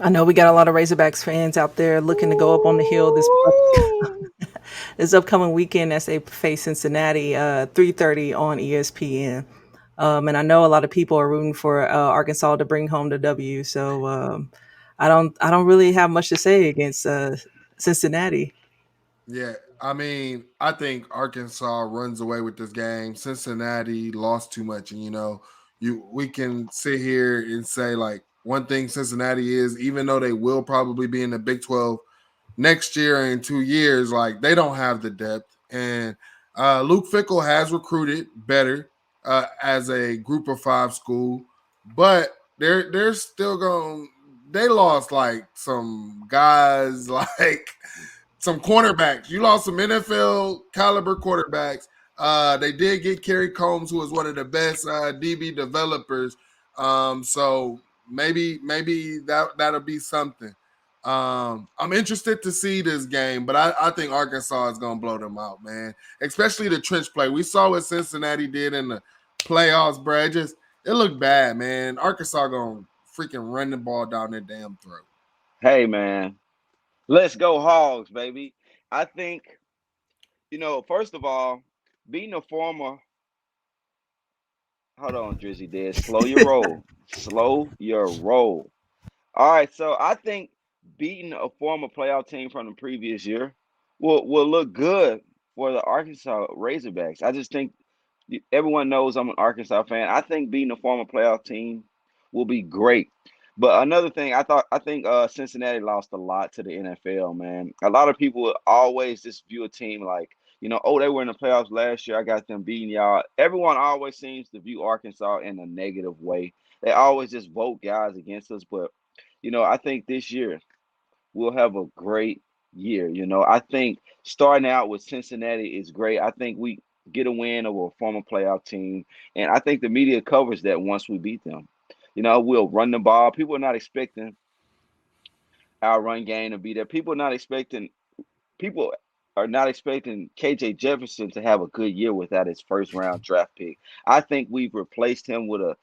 I know we got a lot of Razorbacks fans out there looking to go up on the hill Ooh. this upcoming weekend as they face Cincinnati, 3:30 on ESPN. And I know a lot of people are rooting for Arkansas to bring home the W. So I don't really have much to say against Cincinnati. Yeah, I mean, I think Arkansas runs away with this game. Cincinnati lost too much, and we can sit here and say like one thing Cincinnati is, even though they will probably be in the Big 12 next year in 2 years, like they don't have the depth. And Luke Fickle has recruited better as a Group of Five school, but they're still going. They lost like some guys like some cornerbacks. You lost some NFL caliber quarterbacks. They did get Kerry Combs, who was one of the best DB developers. So maybe that'll be something. I'm interested to see this game, but I think Arkansas is gonna blow them out, man. Especially the trench play. We saw what Cincinnati did in the playoffs, bro. It looked bad, man. Arkansas gonna freaking run the ball down their damn throat. Hey, man. Let's go Hogs, baby. I think, first of all, being a former hold on, Drizzy Dead. Slow your roll. Slow your roll. All right, so I think beating a former playoff team from the previous year will look good for the Arkansas Razorbacks. I just think everyone knows I'm an Arkansas fan. I think beating a former playoff team will be great. But another thing, I think Cincinnati lost a lot to the NFL, man. A lot of people will always just view a team like, oh, they were in the playoffs last year. I got them beating y'all. Everyone always seems to view Arkansas in a negative way. They always just vote guys against us. But, I think this year we'll have a great year. I think starting out with Cincinnati is great. I think we get a win over a former playoff team, and I think the media covers that once we beat them. We'll run the ball. People are not expecting our run game to be there. People are not expecting KJ Jefferson to have a good year without his first round draft pick. I think we've replaced him with a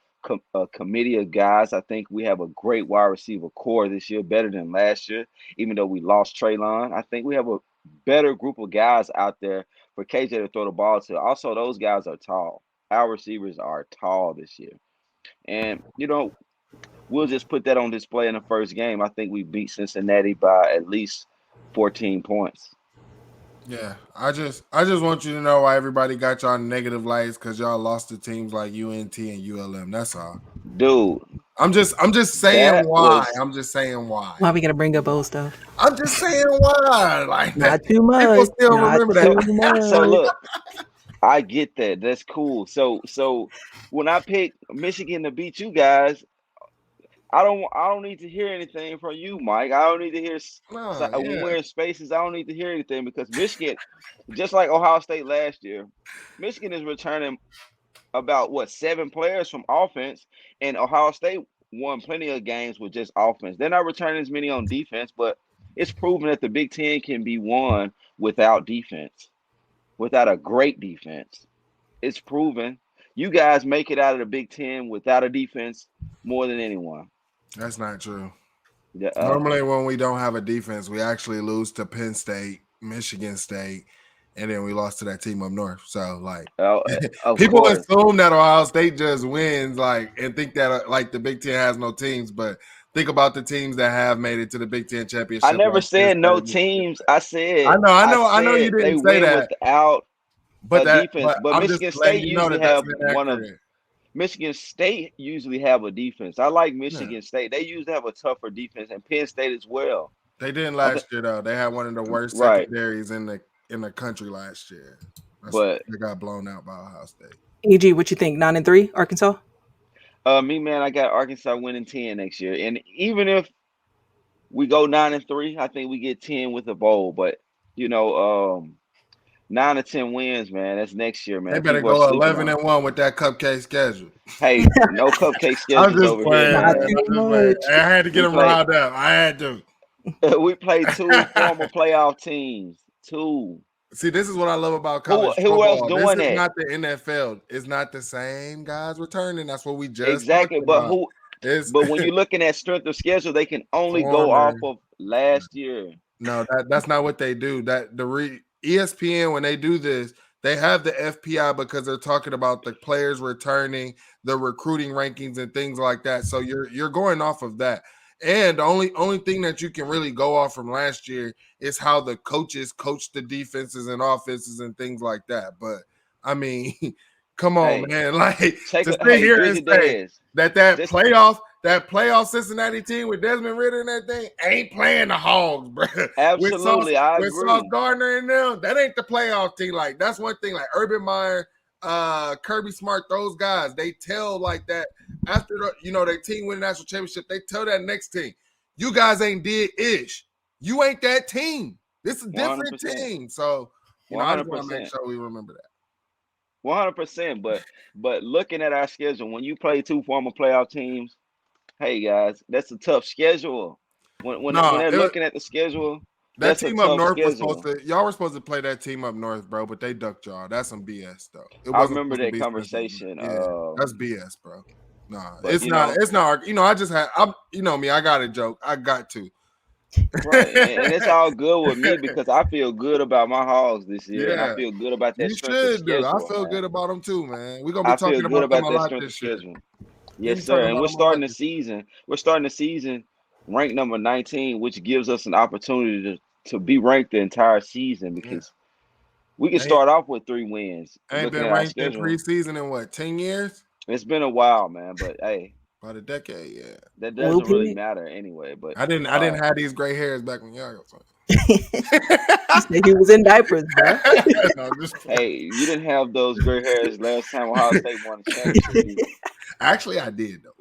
committee of guys. I think we have a great wide receiver core this year, better than last year, even though we lost Traylon. I think we have a better group of guys out there for KJ to throw the ball to. Also, those guys are tall. Our receivers are tall this year. And, we'll just put that on display in the first game. I think we beat Cincinnati by at least 14 points. Yeah, I just want you to know why everybody got y'all negative lights because y'all lost to teams like UNT and ULM. That's all. Dude, I'm just saying that why. was I'm just saying why. Why we gotta bring up old stuff? I'm just saying why. Like that. Not too People much. still Not remember too so so much. look, I get that. That's cool. So when I pick Michigan to beat you guys, I don't need to hear anything from you, Mike. I don't need to hear no, when yeah. we're in spaces. I don't need to hear anything because Michigan, just like Ohio State last year, Michigan is returning about what 7 players from offense, and Ohio State won plenty of games with just offense. They're not returning as many on defense, but it's proven that the Big Ten can be won without defense, without a great defense. It's proven. You guys make it out of the Big Ten without a defense more than anyone. That's not true. Yeah, Normally, when we don't have a defense, we actually lose to Penn State, Michigan State, and then we lost to that team up north. So, like, uh, of people course. assume that Ohio State just wins, like, and think that like the Big Ten has no teams. But think about the teams that have made it to the Big Ten I championship, never like Penn said State no and Michigan teams. State. I know, I know you They didn't say win that, without but a defense. but But I'm just Michigan letting State you know usually that that's have one of inaccurate. Michigan State usually have a defense. I like Yeah. Michigan State. They usually have a tougher defense, and Penn State as well. They didn't I think last year though. They had one of the worst right, secondaries in the country last year. but They got blown out by Ohio State. EG, what you think? 9-3, Arkansas. me man, I got Arkansas winning 10 next year, and even if we go 9-3, I think we get 10 with a bowl. But you know, 9 or 10 wins, man. That's next year, They man. better People are go sleeping 11 on. and one with that cupcake schedule. Hey, no cupcake I'm schedules just over here, playing, Not man. man. too I'm just playing. much. I had to get We them play. riled up. I had to. We played two former playoff teams. Two. See, this is what I love about Who college who else football. This doing is that? not the NFL. It's not the same guys returning. That's what we just talked Exactly. But about. who? But when you're looking at strength of schedule, they can only go off of last year. No, that's not what they do. ESPN, when they do this, they have the FPI because they're talking about the players returning, the recruiting rankings, and things like that. So you're going off of that. And the only thing that you can really go off from last year is how the coaches coach the defenses and offenses and things like that. But I mean, come on, man! Like to sit here and say that playoff Cincinnati team with Desmond Ridder and that thing ain't playing the Hogs, bro. Absolutely, I agree. With Sauce Gardner and them, that ain't the playoff team. Like that's one thing. Like Urban Meyer, Kirby Smart, those guys, they tell like that after their team win the national championship. They tell that next team, you guys ain't did ish. You ain't that team. This is a different 100%. Team. So I just want to make sure we remember that. 100%. But looking at our schedule, when you play two former playoff teams, hey guys, that's a tough schedule. When they're looking at the schedule, that team up north y'all were supposed to play that team up north, bro, but they ducked y'all. That's some BS though. I remember that conversation. That's BS, bro. Nah, it's not. It's not. I just had. Me. I got a joke. I got to. Right, and it's all good with me because I feel good about my Hogs this year. Yeah. And I feel good about that. You should do. I feel good about them too, man. We're gonna be talking about them a lot this year. Yes, sir. And we're starting the season. We're starting the season ranked number 19, which gives us an opportunity to be ranked the entire season because we can start off with 3 wins. Ain't been ranked in preseason in what, 10 years? It's been a while, man. But hey. About a decade, yeah. That doesn't really matter anyway. But I didn't have these gray hairs back when y'all was he was in diapers, bro. Hey, you didn't have those gray hairs last time Ohio State won the championship. Actually, I did though.